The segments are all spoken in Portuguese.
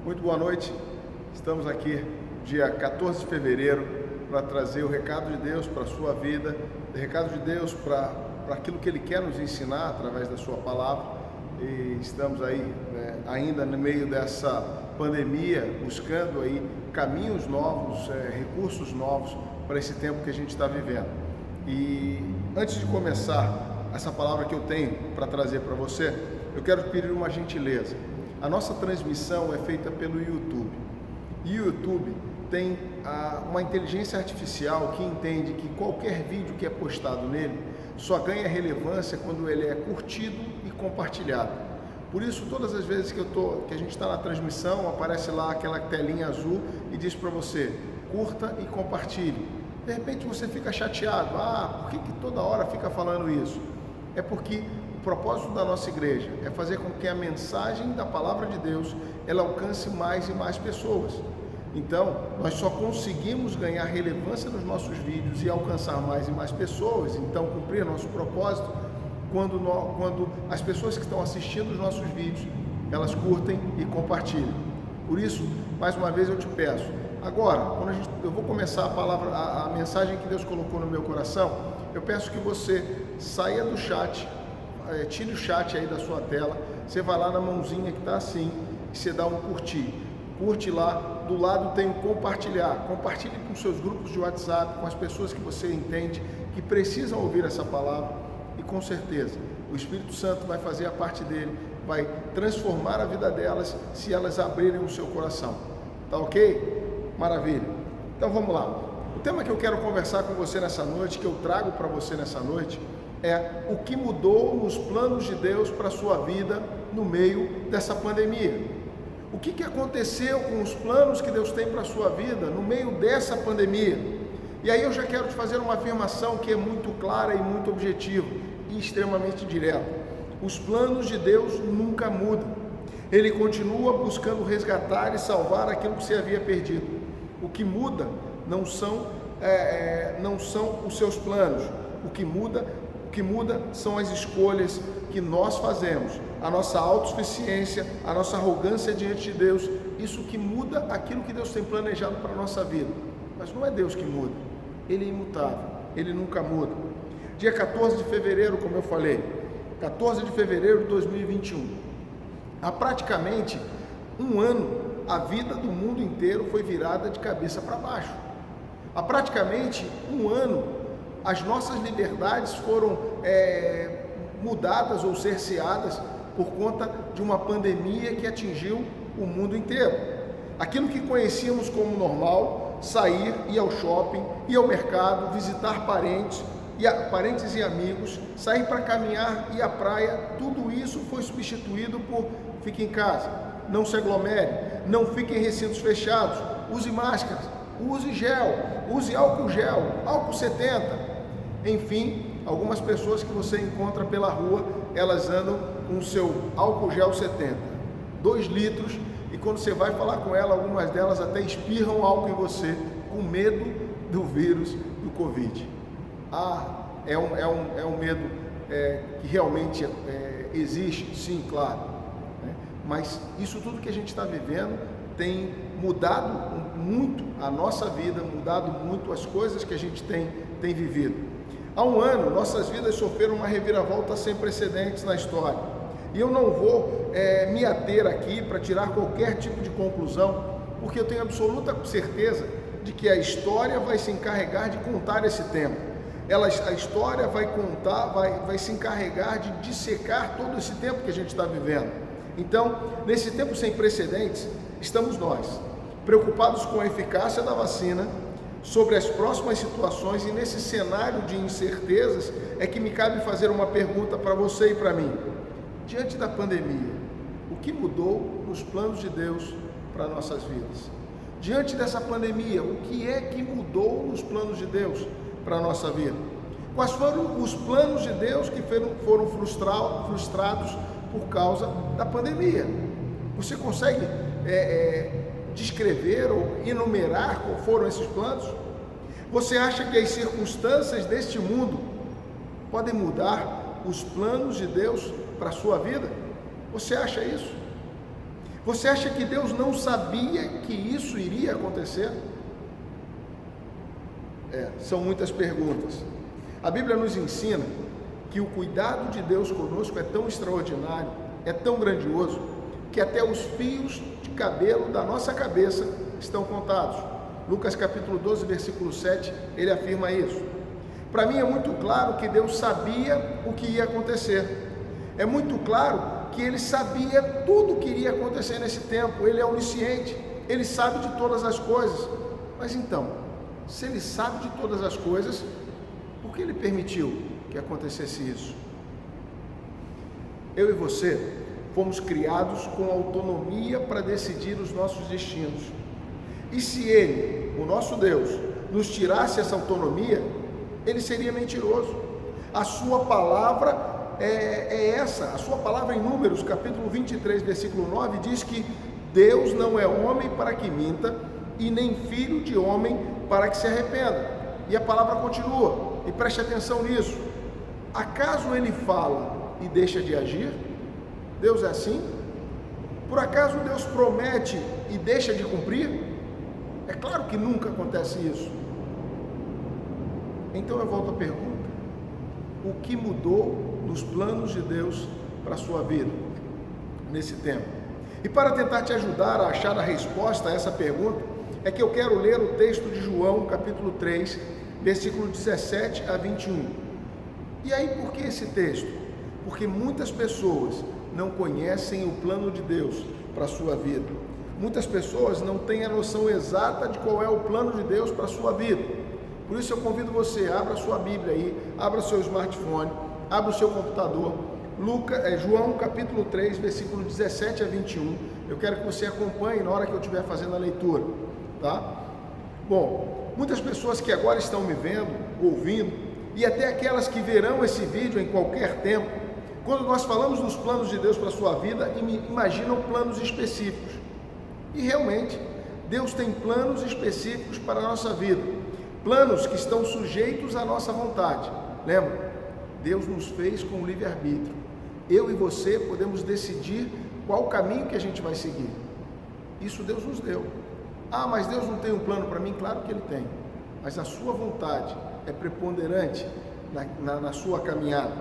Muito boa noite, estamos aqui dia 14 de fevereiro para trazer o recado de Deus para a sua vida, o recado de Deus para aquilo que Ele quer nos ensinar através da sua palavra. E estamos aí ainda no meio dessa pandemia, buscando aí caminhos novos, recursos novos para esse tempo que a gente está vivendo. E antes de começar essa palavra que eu tenho para trazer para você, eu quero pedir uma gentileza. A nossa transmissão é feita pelo YouTube. E o YouTube tem uma inteligência artificial que entende que qualquer vídeo que é postado nele só ganha relevância quando ele é curtido e compartilhado. Por isso, todas as vezes que a gente está na transmissão, aparece lá aquela telinha azul e diz para você, curta e compartilhe. De repente você fica chateado, por que toda hora fica falando isso? É porque o propósito da nossa igreja é fazer com que a mensagem da palavra de Deus ela alcance mais e mais pessoas. Então, nós só conseguimos ganhar relevância nos nossos vídeos e alcançar mais e mais pessoas, então cumprir nosso propósito, quando as pessoas que estão assistindo os nossos vídeos, elas curtem e compartilham. Por isso, mais uma vez eu te peço, agora, eu vou começar a mensagem que Deus colocou no meu coração, eu peço que você saia do chat, tire o chat aí da sua tela, você vai lá na mãozinha que está assim, e você dá um curtir. Curte lá, do lado tem o compartilhar. Compartilhe com seus grupos de WhatsApp, com as pessoas que você entende, que precisam ouvir essa palavra. E com certeza, o Espírito Santo vai fazer a parte dele, vai transformar a vida delas, se elas abrirem o seu coração. Tá ok? Maravilha. Então vamos lá. O tema que eu quero conversar com você nessa noite, que eu trago para você nessa noite, é o que mudou nos planos de Deus para a sua vida no meio dessa pandemia. O que aconteceu com os planos que Deus tem para a sua vida no meio dessa pandemia? E aí eu já quero te fazer uma afirmação que é muito clara e muito objetiva e extremamente direta. Os planos de Deus nunca mudam. Ele continua buscando resgatar e salvar aquilo que você havia perdido. O que muda não são os seus planos. O que muda são as escolhas que nós fazemos, a nossa autossuficiência, a nossa arrogância diante de Deus, isso que muda aquilo que Deus tem planejado para a nossa vida. Mas não é Deus que muda, Ele é imutável, Ele nunca muda. Dia 14 de fevereiro, como eu falei, 14 de fevereiro de 2021, há praticamente um ano, a vida do mundo inteiro foi virada de cabeça para baixo. Há praticamente um ano, as nossas liberdades foram mudadas ou cerceadas por conta de uma pandemia que atingiu o mundo inteiro. Aquilo que conhecíamos como normal, sair, ir ao shopping, ir ao mercado, visitar parentes e amigos, sair para caminhar, ir à praia, tudo isso foi substituído por fique em casa, não se aglomere, não fique em recintos fechados, use máscaras, use gel, use álcool gel, álcool 70. Enfim, algumas pessoas que você encontra pela rua, elas andam com o seu álcool gel 70, 2 litros, e quando você vai falar com ela, algumas delas até espirram álcool em você, com medo do vírus do Covid. É um medo que realmente existe, sim, claro, né? Mas isso tudo que a gente está vivendo tem mudado muito a nossa vida, mudado muito as coisas que a gente tem vivido. Há um ano, nossas vidas sofreram uma reviravolta sem precedentes na história. E eu não vou me ater aqui para tirar qualquer tipo de conclusão, porque eu tenho absoluta certeza de que a história vai se encarregar de contar esse tempo. A história vai se encarregar de dissecar todo esse tempo que a gente está vivendo. Então, nesse tempo sem precedentes, estamos nós, preocupados com a eficácia da vacina, sobre as próximas situações, e nesse cenário de incertezas é que me cabe fazer uma pergunta para você e para mim. Diante da pandemia, o que mudou nos planos de Deus para nossas vidas? Diante dessa pandemia, o que é que mudou nos planos de Deus para a nossa vida? Quais foram os planos de Deus que foram frustrados por causa da pandemia? Você consegue descrever ou enumerar qual foram esses planos? Você acha que as circunstâncias deste mundo podem mudar os planos de Deus para a sua vida? Você acha isso? Você acha que Deus não sabia que isso iria acontecer? São muitas perguntas. A Bíblia nos ensina que o cuidado de Deus conosco é tão extraordinário, é tão grandioso, que até os fios de cabelo da nossa cabeça estão contados. Lucas capítulo 12, versículo 7, ele afirma isso. Para mim é muito claro que Deus sabia o que ia acontecer. É muito claro que Ele sabia tudo o que iria acontecer nesse tempo. Ele é onisciente, Ele sabe de todas as coisas. Mas então, se Ele sabe de todas as coisas, por que Ele permitiu que acontecesse isso? Eu e você fomos criados com autonomia para decidir os nossos destinos. E se Ele, o nosso Deus, nos tirasse essa autonomia, Ele seria mentiroso. A sua palavra essa. A sua palavra em Números, capítulo 23, versículo 9, diz que Deus não é homem para que minta, e nem filho de homem para que se arrependa. E a palavra continua, e preste atenção nisso. Acaso Ele fala e deixa de agir? Deus é assim? Por acaso Deus promete e deixa de cumprir? É claro que nunca acontece isso. Então eu volto à pergunta: o que mudou nos planos de Deus para a sua vida nesse tempo? E para tentar te ajudar a achar a resposta a essa pergunta, é que eu quero ler o texto de João, capítulo 3, versículo 17 a 21. E aí, por que esse texto? Porque muitas pessoas não conhecem o plano de Deus para a sua vida. Muitas pessoas não têm a noção exata de qual é o plano de Deus para a sua vida. Por isso eu convido você, abra a sua Bíblia aí, abra o seu smartphone, abra o seu computador, João capítulo 3, versículo 17 a 21, eu quero que você acompanhe na hora que eu estiver fazendo a leitura, tá? Bom, muitas pessoas que agora estão me vendo, ouvindo, e até aquelas que verão esse vídeo em qualquer tempo, quando nós falamos dos planos de Deus para a sua vida, imaginam planos específicos, e realmente, Deus tem planos específicos para a nossa vida, planos que estão sujeitos à nossa vontade. Lembra? Deus nos fez com livre-arbítrio. Eu e você podemos decidir qual caminho que a gente vai seguir. Isso Deus nos deu. Ah, mas Deus não tem um plano para mim? Claro que Ele tem. Mas a sua vontade é preponderante na sua caminhada.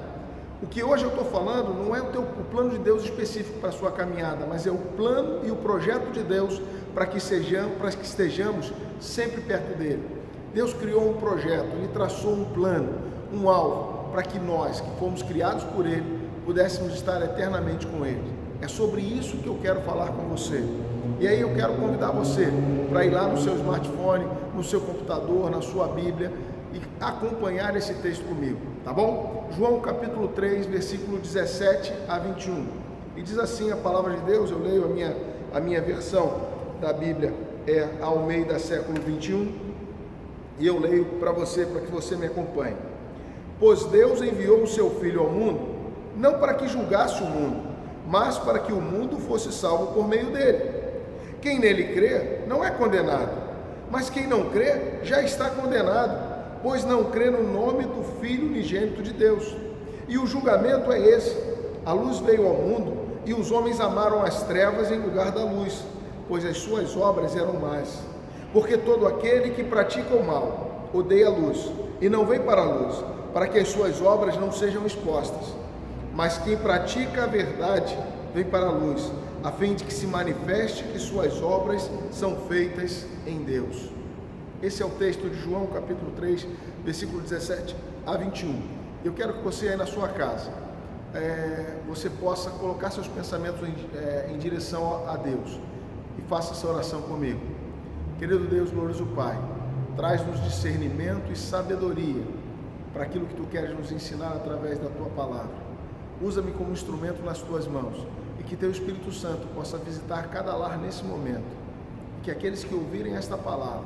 O que hoje eu estou falando não é o plano de Deus específico para a sua caminhada, mas é o plano e o projeto de Deus para que estejamos sempre perto dEle. Deus criou um projeto, Ele traçou um plano, um alvo, para que nós, que fomos criados por Ele, pudéssemos estar eternamente com Ele. É sobre isso que eu quero falar com você. E aí eu quero convidar você para ir lá no seu smartphone, no seu computador, na sua Bíblia e acompanhar esse texto comigo, tá bom? João capítulo 3, versículo 17 a 21. E diz assim a palavra de Deus, eu leio a minha versão da Bíblia, é Almeida século 21, e eu leio para você, para que você me acompanhe. Pois Deus enviou o seu Filho ao mundo, não para que julgasse o mundo, mas para que o mundo fosse salvo por meio dele. Quem nele crê não é condenado, mas quem não crê já está condenado, pois não crê no nome do Filho unigênito de Deus. E o julgamento é esse: a luz veio ao mundo, e os homens amaram as trevas em lugar da luz, pois as suas obras eram más. Porque todo aquele que pratica o mal odeia a luz, e não vem para a luz, para que as suas obras não sejam expostas. Mas quem pratica a verdade vem para a luz, a fim de que se manifeste que suas obras são feitas em Deus. Esse é o texto de João, capítulo 3, versículo 17 a 21. Eu quero que você aí na sua casa, você possa colocar seus pensamentos em direção a Deus e faça essa oração comigo. Querido Deus, glorioso Pai, traz-nos discernimento e sabedoria para aquilo que Tu queres nos ensinar através da Tua palavra. Usa-me como instrumento nas Tuas mãos e que Teu Espírito Santo possa visitar cada lar nesse momento e que aqueles que ouvirem esta palavra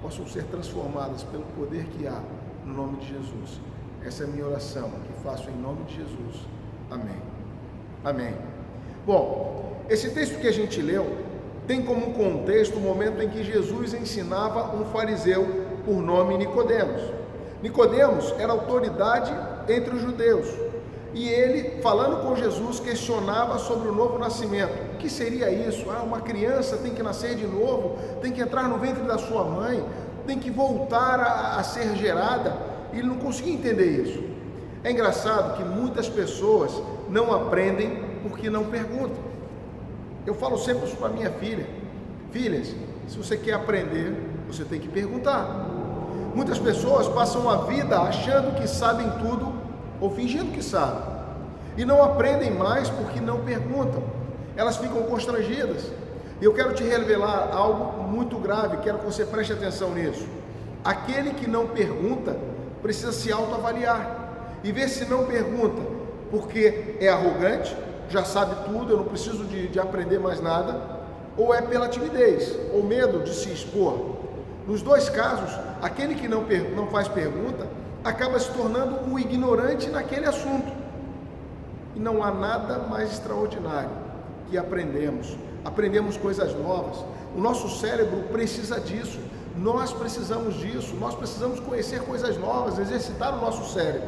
possam ser transformados pelo poder que há no nome de Jesus. Essa é a minha oração, que faço em nome de Jesus. Amém. Amém. Bom, esse texto que a gente leu tem como contexto o momento em que Jesus ensinava um fariseu por nome Nicodemos. Nicodemos era autoridade entre os judeus. e ele, falando com Jesus, questionava sobre o novo nascimento. O que seria isso? Uma criança tem que nascer de novo, tem que entrar no ventre da sua mãe, tem que voltar a ser gerada. E ele não conseguia entender isso. É engraçado que muitas pessoas não aprendem porque não perguntam. Eu falo sempre isso para minha filha: filhas, se você quer aprender, você tem que perguntar. Muitas pessoas passam a vida achando que sabem tudo ou fingindo que sabem, e não aprendem mais porque não perguntam. Elas ficam constrangidas. E eu quero te revelar algo muito grave, quero que você preste atenção nisso. Aquele que não pergunta precisa se autoavaliar e ver se não pergunta porque é arrogante, já sabe tudo, eu não preciso de aprender mais nada, ou é pela timidez ou medo de se expor. Nos dois casos, aquele que não faz pergunta acaba se tornando um ignorante naquele assunto. E não há nada mais extraordinário que aprendemos coisas novas. O nosso cérebro precisa disso, nós precisamos disso, nós precisamos conhecer coisas novas, exercitar o nosso cérebro.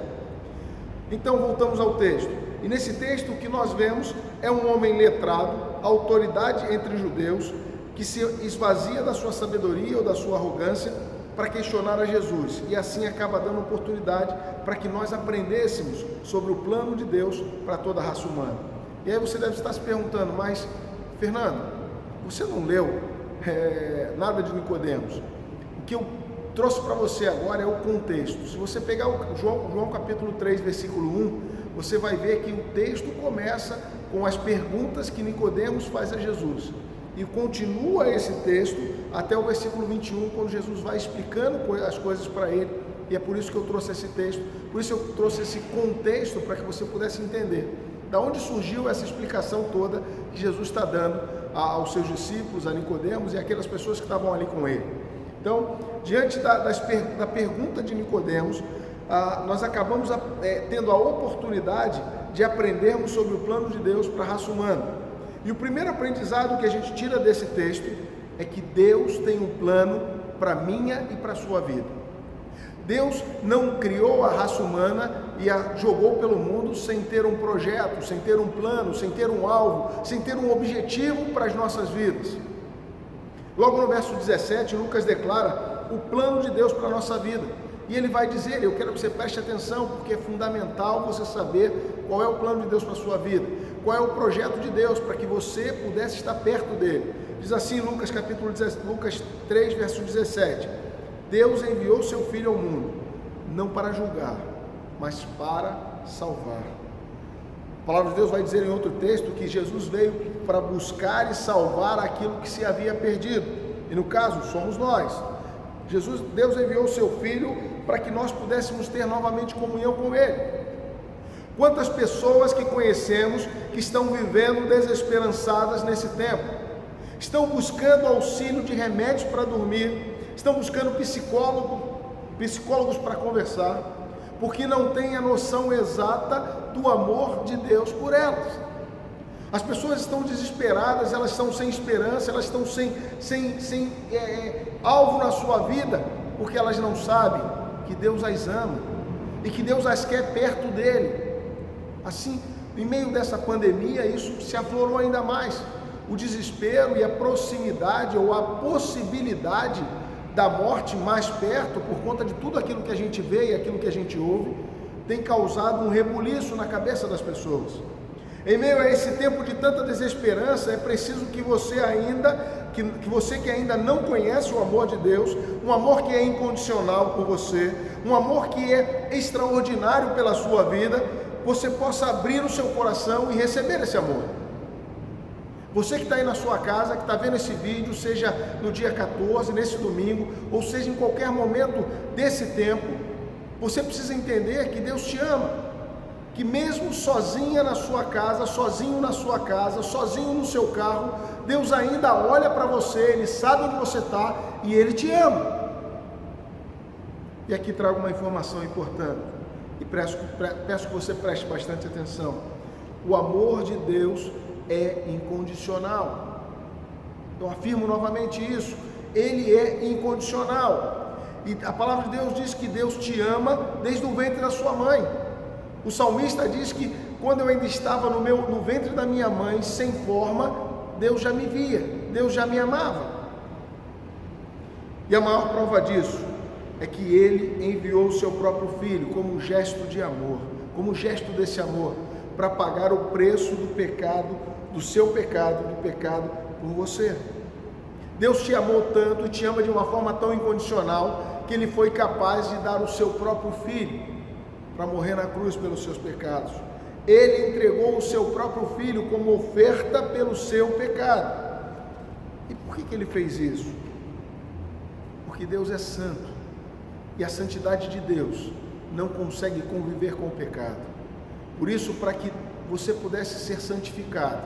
Então voltamos ao texto, e nesse texto o que nós vemos é um homem letrado, autoridade entre judeus, que se esvazia da sua sabedoria ou da sua arrogância para questionar a Jesus, e assim acaba dando oportunidade para que nós aprendêssemos sobre o plano de Deus para toda a raça humana. E aí você deve estar se perguntando: mas Fernando, você não leu nada de Nicodemos? O que eu trouxe para você agora é o contexto. Se você pegar o João capítulo 3, versículo 1, você vai ver que o texto começa com as perguntas que Nicodemos faz a Jesus, e continua esse texto até o versículo 21, quando Jesus vai explicando as coisas para ele. E é por isso que eu trouxe esse texto, por isso eu trouxe esse contexto, para que você pudesse entender da onde surgiu essa explicação toda que Jesus está dando aos seus discípulos, a Nicodemos e aquelas pessoas que estavam ali com ele. Então, diante da pergunta de Nicodemos, nós acabamos tendo a oportunidade de aprendermos sobre o plano de Deus para a raça humana. E o primeiro aprendizado que a gente tira desse texto é que Deus tem um plano para a minha e para a sua vida. Deus não criou a raça humana e a jogou pelo mundo sem ter um projeto, sem ter um plano, sem ter um alvo, sem ter um objetivo para as nossas vidas. Logo no verso 17, Lucas declara o plano de Deus para a nossa vida. E ele vai dizer, eu quero que você preste atenção, porque é fundamental você saber qual é o plano de Deus para a sua vida, qual é o projeto de Deus para que você pudesse estar perto dele. Diz assim Lucas 3, verso 17: Deus enviou seu Filho ao mundo, não para julgar, mas para salvar. A palavra de Deus vai dizer em outro texto que Jesus veio para buscar e salvar aquilo que se havia perdido, e no caso somos nós. Deus enviou o seu Filho para que nós pudéssemos ter novamente comunhão com Ele. Quantas pessoas que conhecemos que estão vivendo desesperançadas nesse tempo, estão buscando auxílio de remédios para dormir, estão buscando psicólogos para conversar, porque não têm a noção exata do amor de Deus por elas. As pessoas estão desesperadas, elas estão sem esperança, elas estão sem alvo na sua vida, porque elas não sabem que Deus as ama e que Deus as quer perto dele. Assim, em meio dessa pandemia, isso se aflorou ainda mais. O desespero e a proximidade ou a possibilidade da morte mais perto, por conta de tudo aquilo que a gente vê e aquilo que a gente ouve, tem causado um rebuliço na cabeça das pessoas. Em meio a esse tempo de tanta desesperança, é preciso que você que ainda não conhece o amor de Deus, um amor que é incondicional por você, um amor que é extraordinário pela sua vida, você possa abrir o seu coração e receber esse amor. Você que está aí na sua casa, que está vendo esse vídeo, seja no dia 14, nesse domingo, ou seja em qualquer momento desse tempo, você precisa entender que Deus te ama, que mesmo sozinha na sua casa, sozinho na sua casa, sozinho no seu carro, Deus ainda olha para você, Ele sabe onde você está e Ele te ama. E aqui trago uma informação importante, e peço que você preste bastante atenção. O amor de Deus é incondicional. Eu afirmo novamente isso, Ele é incondicional. E a palavra de Deus diz que Deus te ama desde o ventre da sua mãe. O salmista diz que quando eu ainda estava no ventre da minha mãe, sem forma, Deus já me via, Deus já me amava. E a maior prova disso é que Ele enviou o seu próprio Filho como um gesto de amor, como um gesto desse amor, para pagar o preço do pecado, do seu pecado, do pecado por você. Deus te amou tanto e te ama de uma forma tão incondicional que Ele foi capaz de dar o seu próprio Filho para morrer na cruz pelos seus pecados. Ele entregou o seu próprio Filho como oferta pelo seu pecado. E por que Ele fez isso? Porque Deus é santo e a santidade de Deus não consegue conviver com o pecado. Por isso, para que você pudesse ser santificado,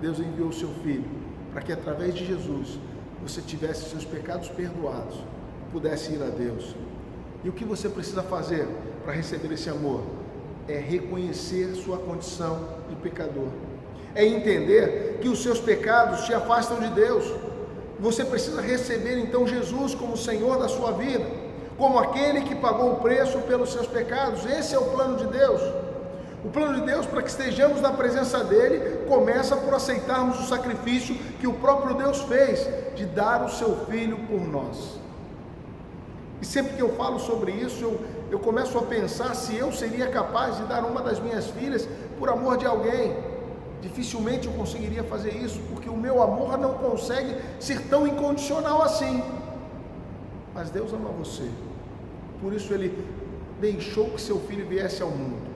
Deus enviou o seu Filho, para que através de Jesus você tivesse seus pecados perdoados, pudesse ir a Deus. E o que você precisa fazer para receber esse amor? É reconhecer sua condição de pecador, é entender que os seus pecados te afastam de Deus. Você precisa receber então Jesus como Senhor da sua vida, como aquele que pagou o preço pelos seus pecados. Esse é o plano de Deus. O plano de Deus para que estejamos na presença dEle começa por aceitarmos o sacrifício que o próprio Deus fez de dar o seu Filho por nós. E sempre que eu falo sobre isso, eu começo a pensar se eu seria capaz de dar uma das minhas filhas por amor de alguém. Dificilmente eu conseguiria fazer isso, porque o meu amor não consegue ser tão incondicional assim. Mas Deus ama você, por isso Ele deixou que seu Filho viesse ao mundo,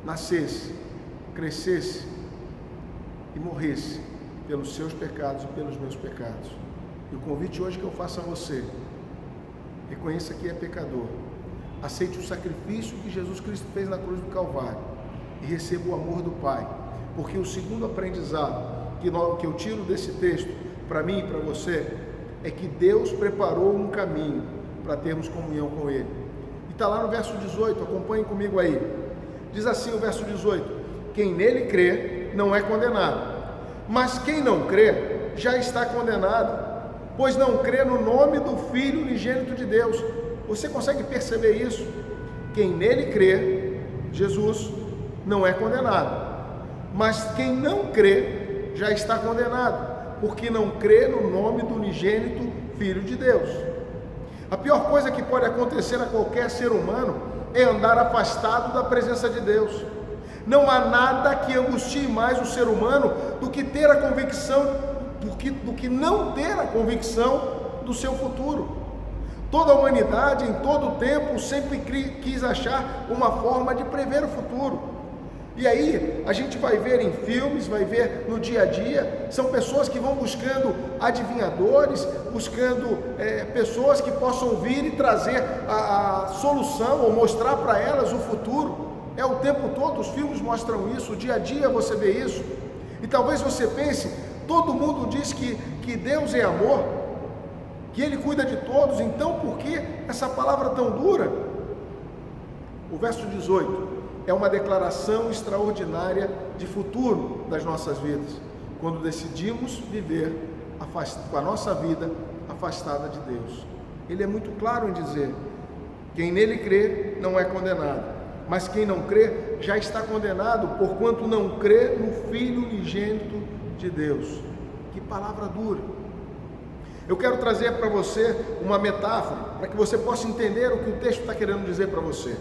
nascesse, crescesse e morresse pelos seus pecados e pelos meus pecados. E o convite hoje que eu faço a você: reconheça que é pecador, aceite o sacrifício que Jesus Cristo fez na cruz do Calvário e receba o amor do Pai. Porque o segundo aprendizado que eu tiro desse texto, para mim e para você, é que Deus preparou um caminho para termos comunhão com Ele. E está lá no verso 18, acompanhem comigo aí. Diz assim o verso 18: quem nele crê não é condenado, mas quem não crê já está condenado, pois não crê no nome do Filho unigênito de Deus. Você consegue perceber isso? Quem nele crê, Jesus, não é condenado, mas quem não crê já está condenado, porque não crê no nome do unigênito Filho de Deus. A pior coisa que pode acontecer a qualquer ser humano é andar afastado da presença de Deus. Não há nada que angustie mais o ser humano do que ter a convicção, do que não ter a convicção do seu futuro. Toda a humanidade, em todo o tempo, sempre quis achar uma forma de prever o futuro. E aí, a gente vai ver em filmes, vai ver no dia a dia, são pessoas que vão buscando adivinhadores, buscando pessoas que possam vir e trazer a solução ou mostrar para elas o futuro. É o tempo todo, os filmes mostram isso, o dia a dia você vê isso. E talvez você pense, todo mundo diz que Deus é amor, que Ele cuida de todos, então por que essa palavra tão dura? O verso 18 é uma declaração extraordinária de futuro das nossas vidas, quando decidimos viver com a nossa vida afastada de Deus. Ele é muito claro em dizer: quem nele crê não é condenado, mas quem não crê já está condenado, porquanto não crê no Filho unigênito de Deus. Que palavra dura! Eu quero trazer para você uma metáfora, para que você possa entender o que o texto está querendo dizer para você.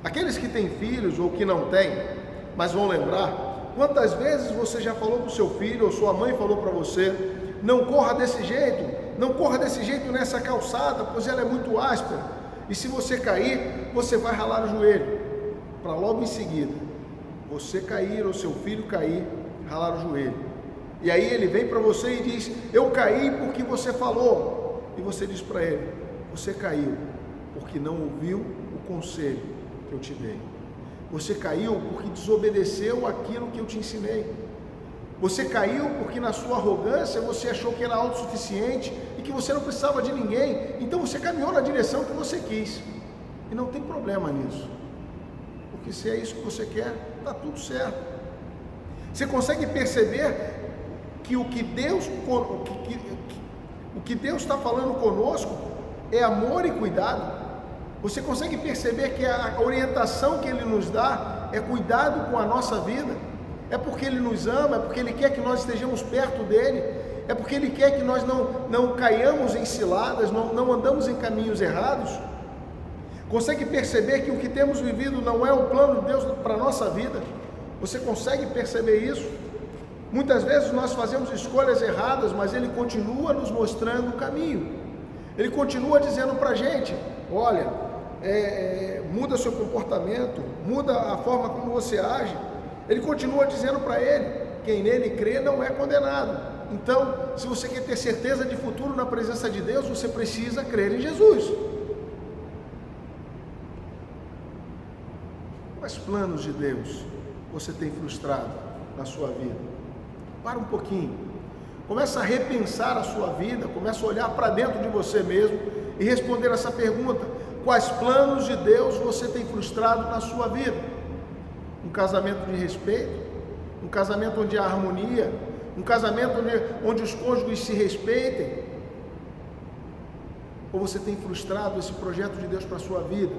Aqueles que têm filhos ou que não têm, mas vão lembrar, quantas vezes você já falou para o seu filho ou sua mãe falou para você: não corra desse jeito, não corra desse jeito nessa calçada, pois ela é muito áspera, e se você cair, você vai ralar o joelho, para logo em seguida, você cair ou seu filho cair, ralar o joelho. E aí ele vem para você e diz: eu caí porque você falou. E você diz para ele: você caiu porque não ouviu o conselho que eu te dei. Você caiu porque desobedeceu aquilo que eu te ensinei. Você caiu porque na sua arrogância você achou que era autossuficiente e que você não precisava de ninguém. Então você caminhou na direção que você quis. E não tem problema nisso, porque se é isso que você quer, está tudo certo. Você consegue perceber que o que Deus está falando conosco é amor e cuidado? Você consegue perceber que a orientação que Ele nos dá é cuidado com a nossa vida? É porque Ele nos ama, é porque Ele quer que nós estejamos perto dEle, é porque Ele quer que nós não caiamos em ciladas, não andamos em caminhos errados. Consegue perceber que o que temos vivido não é o plano de Deus para a nossa vida? Você consegue perceber isso? Muitas vezes nós fazemos escolhas erradas, mas Ele continua nos mostrando o caminho. Ele continua dizendo para a gente: olha, muda seu comportamento, muda a forma como você age. Ele continua dizendo para ele: quem nele crê não é condenado. Então, se você quer ter certeza de futuro na presença de Deus, você precisa crer em Jesus. Quais planos de Deus você tem frustrado na sua vida? Para um pouquinho, começa a repensar a sua vida, começa a olhar para dentro de você mesmo e responder essa pergunta: quais planos de Deus você tem frustrado na sua vida? Um casamento de respeito, um casamento onde há harmonia, um casamento onde os cônjuges se respeitem? Ou você tem frustrado esse projeto de Deus para a sua vida,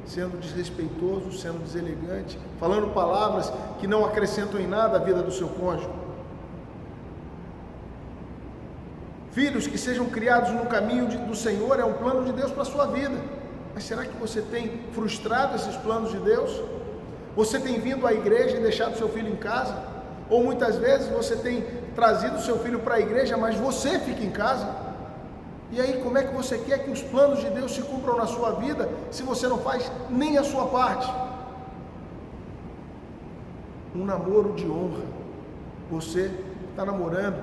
sendo desrespeitoso, sendo deselegante, falando palavras que não acrescentam em nada a vida do seu cônjuge? Filhos que sejam criados no caminho do Senhor é um plano de Deus para a sua vida. Mas será que você tem frustrado esses planos de Deus? Você tem vindo à igreja e deixado seu filho em casa? Ou muitas vezes você tem trazido seu filho para a igreja, mas você fica em casa? E aí, como é que você quer que os planos de Deus se cumpram na sua vida, se você não faz nem a sua parte? Um namoro de honra. Você está namorando,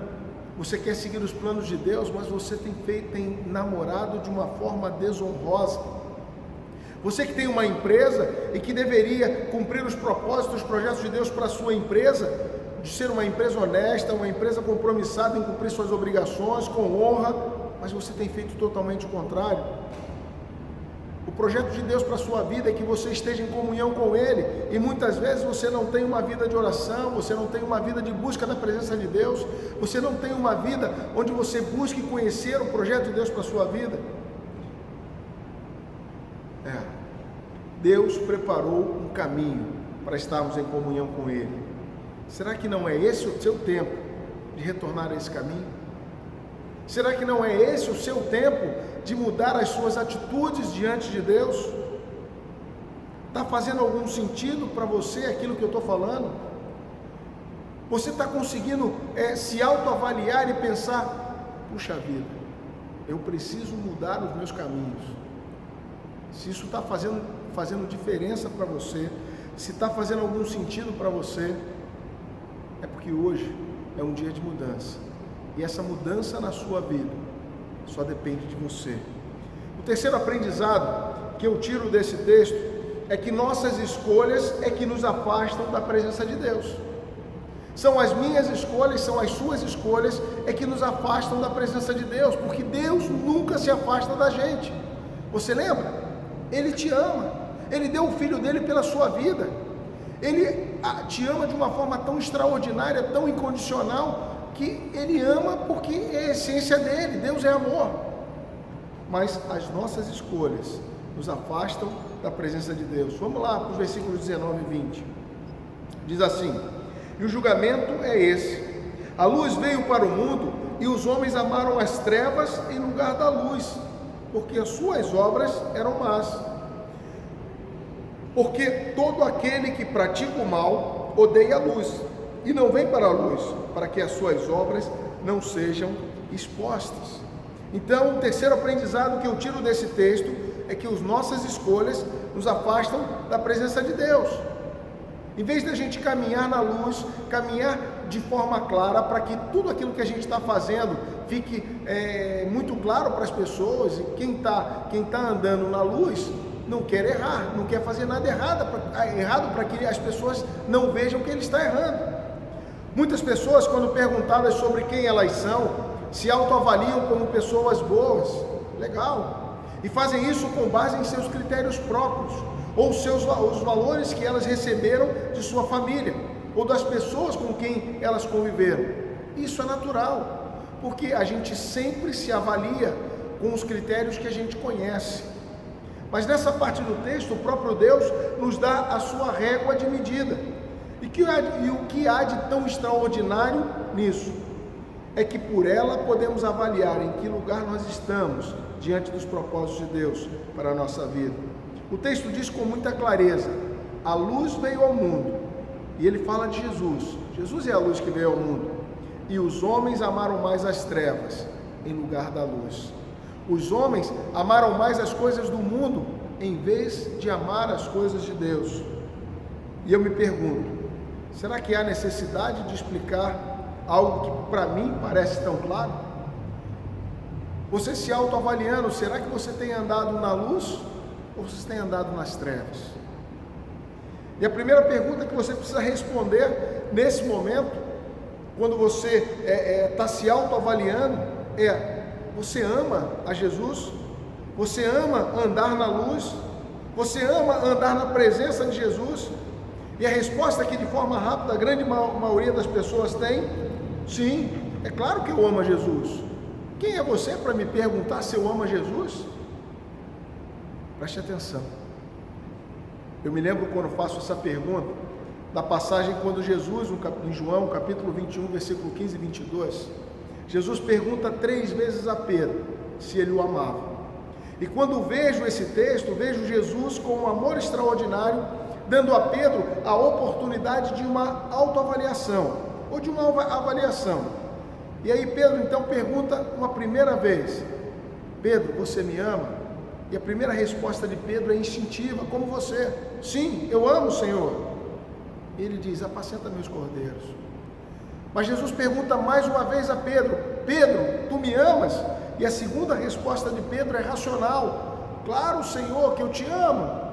você quer seguir os planos de Deus, mas você tem namorado de uma forma desonrosa. Você que tem uma empresa e que deveria cumprir os propósitos, os projetos de Deus para a sua empresa, de ser uma empresa honesta, uma empresa compromissada em cumprir suas obrigações, com honra, mas você tem feito totalmente o contrário. O projeto de Deus para a sua vida é que você esteja em comunhão com Ele, e muitas vezes você não tem uma vida de oração, você não tem uma vida de busca da presença de Deus, você não tem uma vida onde você busque conhecer o projeto de Deus para a sua vida. Deus preparou um caminho para estarmos em comunhão com Ele. Será que não é esse o seu tempo de retornar a esse caminho? Será que não é esse o seu tempo de mudar as suas atitudes diante de Deus? Está fazendo algum sentido para você aquilo que eu estou falando? Você está conseguindo se autoavaliar e pensar: puxa vida, eu preciso mudar os meus caminhos. Se isso está fazendo diferença para você, se está fazendo algum sentido para você, é porque hoje é um dia de mudança. E essa mudança na sua vida só depende de você. O terceiro aprendizado que eu tiro desse texto é que nossas escolhas é que nos afastam da presença de Deus. São as minhas escolhas, são as suas escolhas é que nos afastam da presença de Deus, porque Deus nunca se afasta da gente. Você lembra? Ele te ama, Ele deu o Filho dele pela sua vida, Ele te ama de uma forma tão extraordinária, tão incondicional, que Ele ama porque é a essência dele. Deus é amor. Mas as nossas escolhas nos afastam da presença de Deus. Vamos lá para os versículos 19 e 20. Diz assim: e o julgamento é esse: a luz veio para o mundo, e os homens amaram as trevas em lugar da luz, porque as suas obras eram más. Porque todo aquele que pratica o mal odeia a luz, e não vem para a luz, para que as suas obras não sejam expostas. Então, o terceiro aprendizado que eu tiro desse texto é que as nossas escolhas nos afastam da presença de Deus. Em vez de a gente caminhar na luz, caminhar de forma clara, para que tudo aquilo que a gente está fazendo fique muito claro para as pessoas, e quem está andando na luz não quer errar, não quer fazer nada errado para que as pessoas não vejam que ele está errando. Muitas pessoas, quando perguntadas sobre quem elas são, se autoavaliam como pessoas boas, legal, e fazem isso com base em seus critérios próprios, ou os valores que elas receberam de sua família, ou das pessoas com quem elas conviveram. Isso é natural, porque a gente sempre se avalia com os critérios que a gente conhece. Mas nessa parte do texto, o próprio Deus nos dá a sua régua de medida. E o que há de tão extraordinário nisso? É que por ela podemos avaliar em que lugar nós estamos diante dos propósitos de Deus para a nossa vida. O texto diz com muita clareza: a luz veio ao mundo, e ele fala de Jesus. Jesus é a luz que veio ao mundo, e os homens amaram mais as trevas em lugar da luz. Os homens amaram mais as coisas do mundo em vez de amar as coisas de Deus. E eu me pergunto, será que há necessidade de explicar algo que para mim parece tão claro? Você se autoavaliando, será que você tem andado na luz ou você tem andado nas trevas? E a primeira pergunta que você precisa responder nesse momento, quando você está se autoavaliando, é: você ama a Jesus? Você ama andar na luz? Você ama andar na presença de Jesus? E a resposta que de forma rápida a grande maioria das pessoas tem: sim, é claro que eu amo a Jesus. Quem é você para me perguntar se eu amo a Jesus? Preste atenção. Eu me lembro, quando faço essa pergunta, da passagem quando Jesus, em João capítulo 21, versículo 15 e 22, Jesus pergunta 3 vezes a Pedro se ele o amava. E quando vejo esse texto, vejo Jesus com um amor extraordinário, dando a Pedro a oportunidade de uma autoavaliação, ou de uma avaliação. E aí Pedro então pergunta uma primeira vez: Pedro, você me ama? E a primeira resposta de Pedro é instintiva, como você: sim, eu amo o Senhor. E ele diz: apacenta meus cordeiros. Mas Jesus pergunta mais uma vez a Pedro: Pedro, tu me amas? E a segunda resposta de Pedro é racional: claro, Senhor, que eu te amo.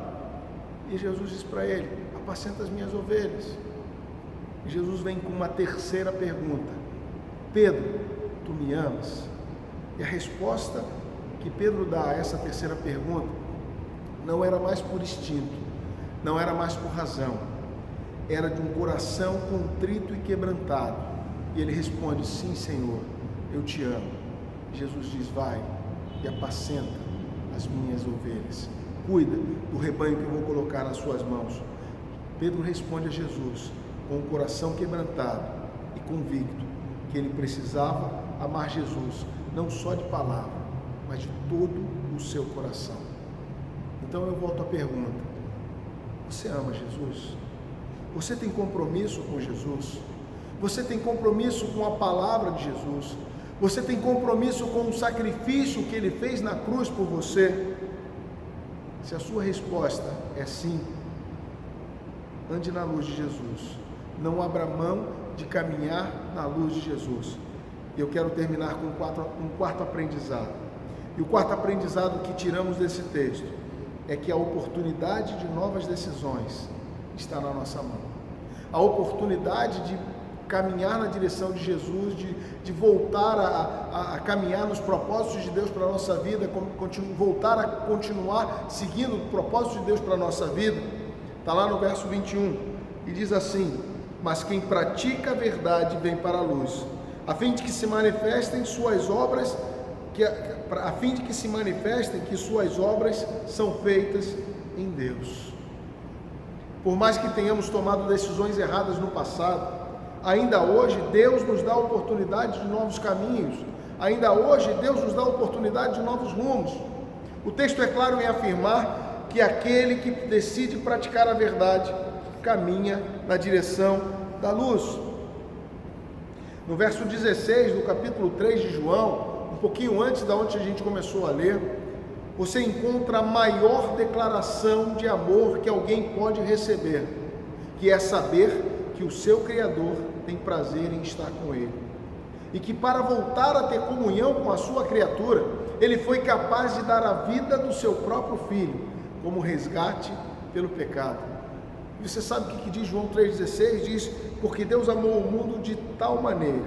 E Jesus diz para ele: apacenta as minhas ovelhas. E Jesus vem com uma terceira pergunta: Pedro, tu me amas? E a resposta que Pedro dá a essa terceira pergunta não era mais por instinto, não era mais por razão, era de um coração contrito e quebrantado. E ele responde: sim, Senhor, eu te amo. Jesus diz: vai e apacenta as minhas ovelhas, cuida do rebanho que eu vou colocar nas suas mãos. Pedro responde a Jesus com o coração quebrantado e convicto que ele precisava amar Jesus, não só de palavra, mas de todo o seu coração. Então eu volto à pergunta: você ama Jesus? Você tem compromisso com Jesus? Você tem compromisso com a palavra de Jesus? Você tem compromisso com o sacrifício que ele fez na cruz por você? Se a sua resposta é sim, ande na luz de Jesus. Não abra mão de caminhar na luz de Jesus. E eu quero terminar com um quarto aprendizado. E o quarto aprendizado que tiramos desse texto é que a oportunidade de novas decisões está na nossa mão. A oportunidade de caminhar na direção de Jesus, de voltar a caminhar nos propósitos de Deus para a nossa vida, voltar a continuar seguindo o propósito de Deus para a nossa vida, está lá no verso 21, e diz assim: mas quem pratica a verdade vem para a luz, a fim de que se manifestem suas obras, que suas obras são feitas em Deus. Por mais que tenhamos tomado decisões erradas no passado, ainda hoje Deus nos dá a oportunidade de novos caminhos. Ainda hoje Deus nos dá a oportunidade de novos rumos. O texto é claro em afirmar que aquele que decide praticar a verdade caminha na direção da luz. No verso 16 do capítulo 3 de João, um pouquinho antes da onde a gente começou a ler, você encontra a maior declaração de amor que alguém pode receber, que é saber que o seu Criador tem prazer em estar com ele, e que para voltar a ter comunhão com a sua criatura, ele foi capaz de dar a vida do seu próprio Filho, como resgate pelo pecado. E você sabe o que diz João 3,16? Diz: porque Deus amou o mundo de tal maneira,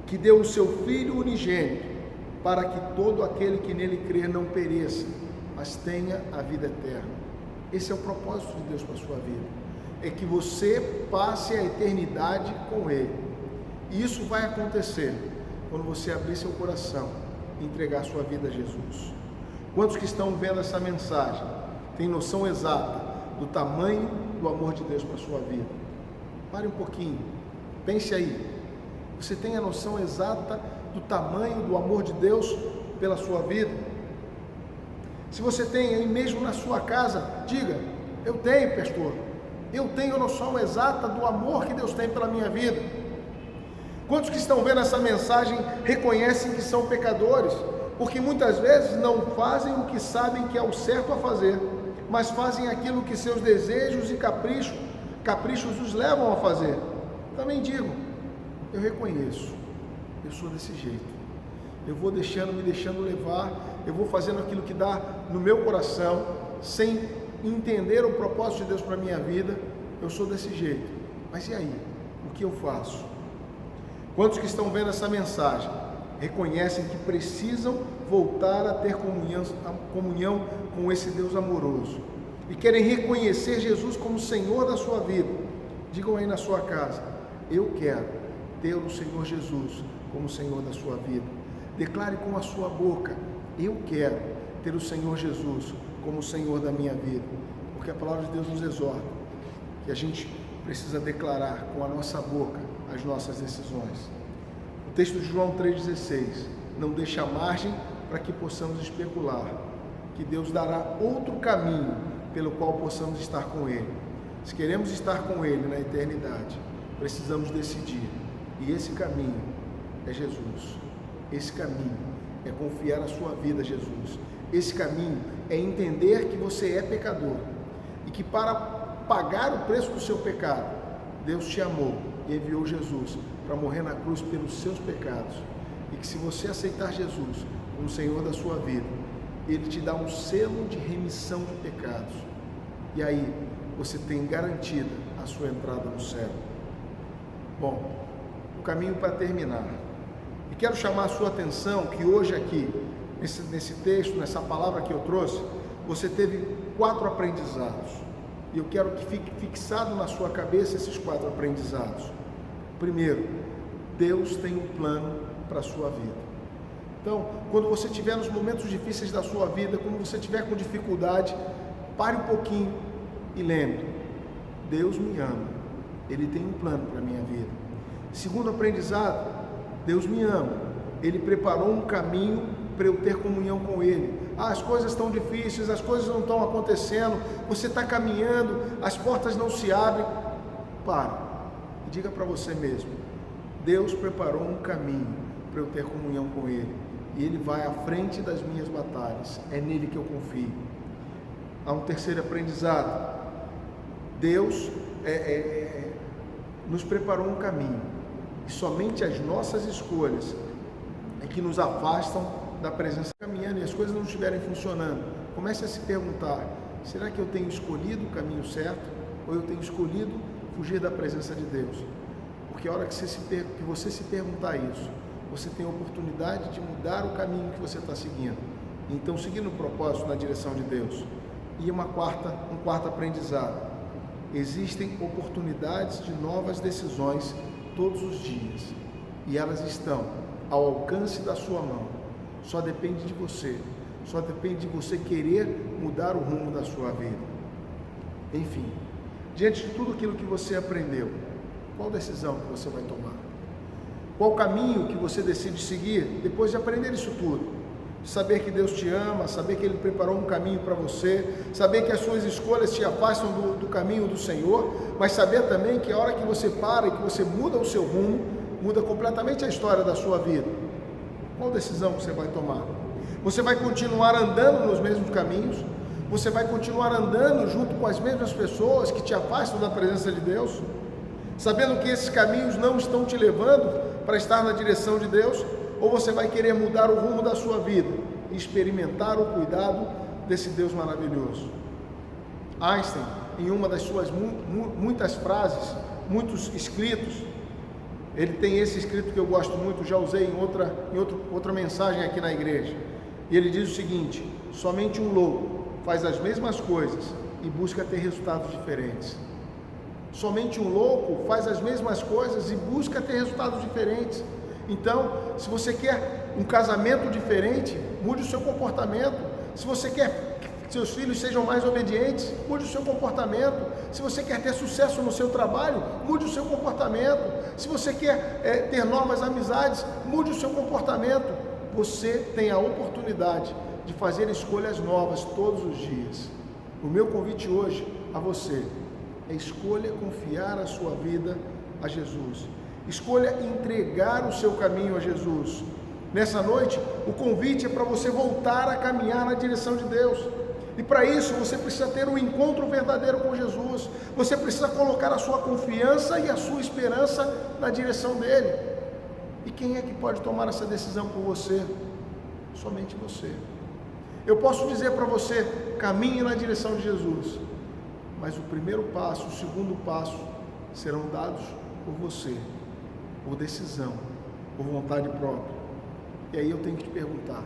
que deu o seu Filho unigênito, para que todo aquele que nele crer não pereça, mas tenha a vida eterna. Esse é o propósito de Deus para a sua vida, é que você passe a eternidade com Ele. E isso vai acontecer quando você abrir seu coração e entregar sua vida a Jesus. Quantos que estão vendo essa mensagem têm noção exata do tamanho do amor de Deus para a sua vida? Pare um pouquinho, pense aí. Você tem a noção exata do tamanho do amor de Deus pela sua vida? Se você tem aí mesmo na sua casa, diga: eu tenho, pastor, eu tenho a noção exata do amor que Deus tem pela minha vida. Quantos que estão vendo essa mensagem reconhecem que são pecadores, porque muitas vezes não fazem o que sabem que é o certo a fazer, mas fazem aquilo que seus desejos e caprichos os levam a fazer? Também digo: eu reconheço, eu sou desse jeito. Eu vou me deixando levar, eu vou fazendo aquilo que dá no meu coração, sem entender o propósito de Deus para a minha vida. Eu sou desse jeito. Mas e aí? O que eu faço? Quantos que estão vendo essa mensagem reconhecem que precisam voltar a ter comunhão com esse Deus amoroso e querem reconhecer Jesus como Senhor da sua vida? Digam aí na sua casa: eu quero ter o Senhor Jesus como Senhor da sua vida. Declare com a sua boca: eu quero ter o Senhor Jesus como Senhor da minha vida, porque a palavra de Deus nos exorta que a gente precisa declarar com a nossa boca as nossas decisões. O texto de João 3,16 não deixa margem para que possamos especular que Deus dará outro caminho pelo qual possamos estar com Ele. Se queremos estar com Ele na eternidade, precisamos decidir, e esse caminho é Jesus. Esse caminho é confiar a sua vida a Jesus. Esse caminho é entender que você é pecador e que para pagar o preço do seu pecado, Deus te amou e enviou Jesus para morrer na cruz pelos seus pecados, e que se você aceitar Jesus como Senhor da sua vida, Ele te dá um selo de remissão de pecados, e aí você tem garantida a sua entrada no céu. Bom, o caminho para terminar. E quero chamar a sua atenção que hoje aqui, nesse texto, nessa palavra que eu trouxe, você teve 4 aprendizados. E eu quero que fique fixado na sua cabeça esses 4 aprendizados. Primeiro, Deus tem um plano para a sua vida. Então, quando você estiver nos momentos difíceis da sua vida, quando você estiver com dificuldade, pare um pouquinho e lembre: Deus me ama, Ele tem um plano para a minha vida. Segundo aprendizado: Deus me ama, Ele preparou um caminho para eu ter comunhão com Ele. As coisas estão difíceis, as coisas não estão acontecendo, você está caminhando, as portas não se abrem. Pare e diga para você mesmo: Deus preparou um caminho para eu ter comunhão com Ele, e Ele vai à frente das minhas batalhas, é nele que eu confio. Há um terceiro aprendizado: Deus nos preparou um caminho, e somente as nossas escolhas é que nos afastam da presença. Caminhando e as coisas não estiverem funcionando, comece a se perguntar: será que eu tenho escolhido o caminho certo, ou eu tenho escolhido fugir da presença de Deus? Porque a hora que você se perguntar isso, você tem a oportunidade de mudar o caminho que você está seguindo, então seguindo o propósito na direção de Deus. E um quarto aprendizado: existem oportunidades de novas decisões todos os dias, e elas estão ao alcance da sua mão. Só depende de você, só depende de você querer mudar o rumo da sua vida. Enfim, diante de tudo aquilo que você aprendeu, qual decisão que você vai tomar? Qual caminho que você decide seguir depois de aprender isso tudo? Saber que Deus te ama, saber que Ele preparou um caminho para você, saber que as suas escolhas te afastam do caminho do Senhor, mas saber também que a hora que você para e que você muda o seu rumo, muda completamente a história da sua vida. Qual decisão você vai tomar? Você vai continuar andando nos mesmos caminhos? Você vai continuar andando junto com as mesmas pessoas que te afastam da presença de Deus? Sabendo que esses caminhos não estão te levando para estar na direção de Deus? Ou você vai querer mudar o rumo da sua vida e experimentar o cuidado desse Deus maravilhoso? Einstein, em uma das suas muitas frases, muitos escritos, ele tem esse escrito que eu gosto muito, já usei em outra mensagem aqui na igreja. E ele diz o seguinte: somente um louco faz as mesmas coisas e busca ter resultados diferentes. Somente um louco faz as mesmas coisas e busca ter resultados diferentes. Então, se você quer um casamento diferente, mude o seu comportamento. Se você quer que seus filhos sejam mais obedientes, mude o seu comportamento. Se você quer ter sucesso no seu trabalho, mude o seu comportamento. Se você quer ter novas amizades, mude o seu comportamento. Você tem a oportunidade de fazer escolhas novas todos os dias. O meu convite hoje a você é: escolha confiar a sua vida a Jesus. Escolha entregar o seu caminho a Jesus. Nessa noite, o convite é para você voltar a caminhar na direção de Deus. E para isso, você precisa ter um encontro verdadeiro com Jesus. Você precisa colocar a sua confiança e a sua esperança na direção dele. E quem é que pode tomar essa decisão por você? Somente você. Eu posso dizer para você: caminhe na direção de Jesus. Mas o primeiro passo, o segundo passo, serão dados por você, por decisão, por vontade própria. E aí eu tenho que te perguntar: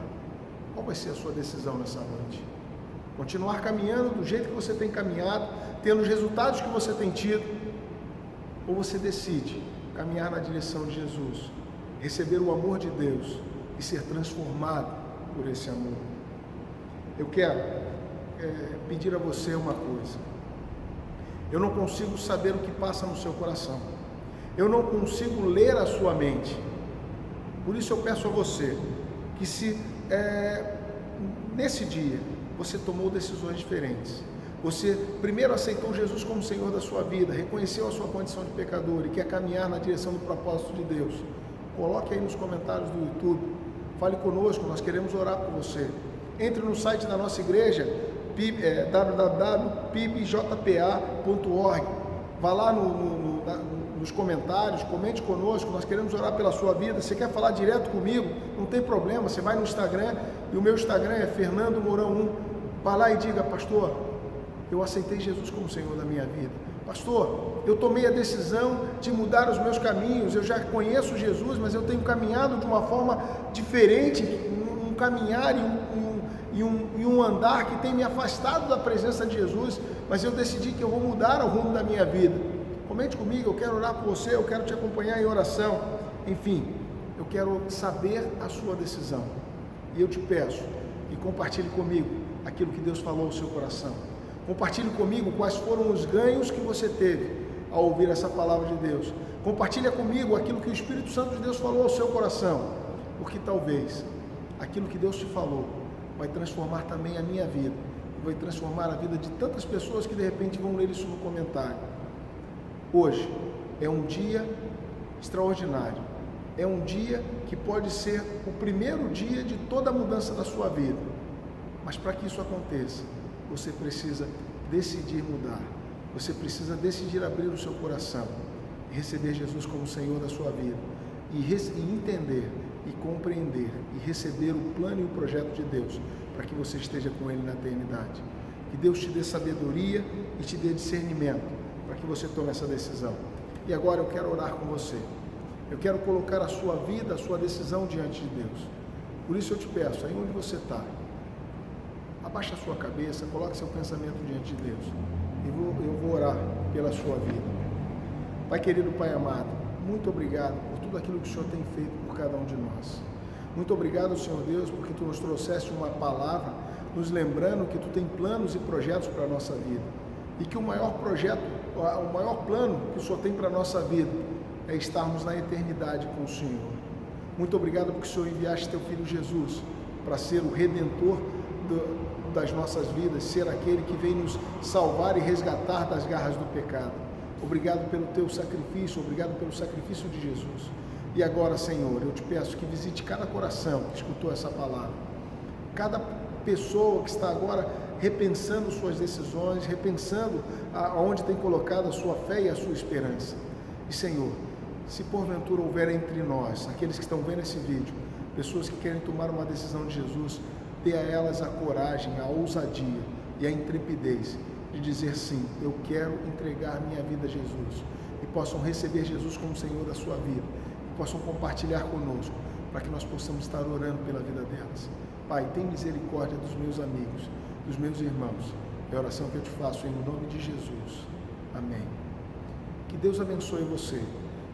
qual vai ser a sua decisão nessa noite? Continuar caminhando do jeito que você tem caminhado, tendo os resultados que você tem tido? Ou você decide caminhar na direção de Jesus, receber o amor de Deus e ser transformado por esse amor? Eu quero pedir a você uma coisa. Eu não consigo saber o que passa no seu coração. Eu não consigo ler a sua mente. Por isso eu peço a você que, se nesse dia você tomou decisões diferentes, você primeiro aceitou Jesus como Senhor da sua vida, reconheceu a sua condição de pecador e quer caminhar na direção do propósito de Deus, coloque aí nos comentários do YouTube, fale conosco, nós queremos orar por você. Entre no site da nossa igreja, www.pibjpa.org. Vá lá nos comentários, comente conosco, nós queremos orar pela sua vida. Se quer falar direto comigo, não tem problema, você vai no Instagram, e o meu Instagram é Fernando Mourão 1. Vá lá e diga: pastor, eu aceitei Jesus como Senhor da minha vida. Pastor, eu tomei a decisão de mudar os meus caminhos, eu já conheço Jesus, mas eu tenho caminhado de uma forma diferente, um caminhar e um andar que tem me afastado da presença de Jesus, mas eu decidi que eu vou mudar o rumo da minha vida. Comente comigo, eu quero orar por você, eu quero te acompanhar em oração. Enfim, eu quero saber a sua decisão. E eu te peço que compartilhe comigo aquilo que Deus falou ao seu coração. Compartilhe comigo quais foram os ganhos que você teve ao ouvir essa palavra de Deus. Compartilhe comigo aquilo que o Espírito Santo de Deus falou ao seu coração, porque talvez aquilo que Deus te falou vai transformar também a minha vida, vai transformar a vida de tantas pessoas que de repente vão ler isso no comentário. Hoje é um dia extraordinário, é um dia que pode ser o primeiro dia de toda a mudança da sua vida, mas para que isso aconteça, você precisa decidir mudar, você precisa decidir abrir o seu coração e receber Jesus como Senhor da sua vida, e entender e compreender e receber o plano e o projeto de Deus para que você esteja com Ele na eternidade. Que Deus te dê sabedoria e te dê discernimento para que você tome essa decisão. E agora eu quero orar com você. Eu quero colocar a sua vida, a sua decisão diante de Deus. Por isso eu te peço, aí onde você está, abaixa a sua cabeça, coloque seu pensamento diante de Deus. Eu vou orar pela sua vida. Pai querido, Pai amado, muito obrigado por tudo aquilo que o Senhor tem feito por cada um de nós. Muito obrigado, Senhor Deus, porque Tu nos trouxeste uma palavra, nos lembrando que Tu tem planos e projetos para a nossa vida. E que o maior projeto, o maior plano que o Senhor tem para a nossa vida é estarmos na eternidade com o Senhor. Muito obrigado porque o Senhor enviaste Teu Filho Jesus para ser o Redentor das nossas vidas, ser aquele que vem nos salvar e resgatar das garras do pecado. Obrigado pelo Teu sacrifício, obrigado pelo sacrifício de Jesus. E agora, Senhor, eu te peço que visite cada coração que escutou essa palavra, cada pessoa que está agora repensando suas decisões, repensando aonde tem colocado a sua fé e a sua esperança. E, Senhor, se porventura houver entre nós, aqueles que estão vendo esse vídeo, pessoas que querem tomar uma decisão de Jesus, dê a elas a coragem, a ousadia e a intrepidez de dizer sim, eu quero entregar minha vida a Jesus, e possam receber Jesus como Senhor da sua vida, e possam compartilhar conosco, para que nós possamos estar orando pela vida delas. Pai, tem misericórdia dos meus amigos, dos meus irmãos. É a oração que eu te faço em nome de Jesus. Amém. Que Deus abençoe você,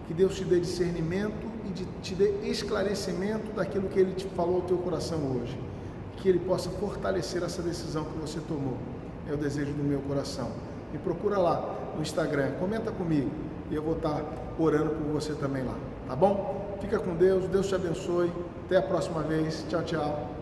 que Deus te dê discernimento e te dê esclarecimento daquilo que Ele te falou ao teu coração hoje. que Ele possa fortalecer essa decisão que você tomou. É o desejo do meu coração. Me procura lá no Instagram, comenta comigo e eu vou estar orando por você também lá, tá bom? Fica com Deus, Deus te abençoe. Até a próxima vez. Tchau, tchau.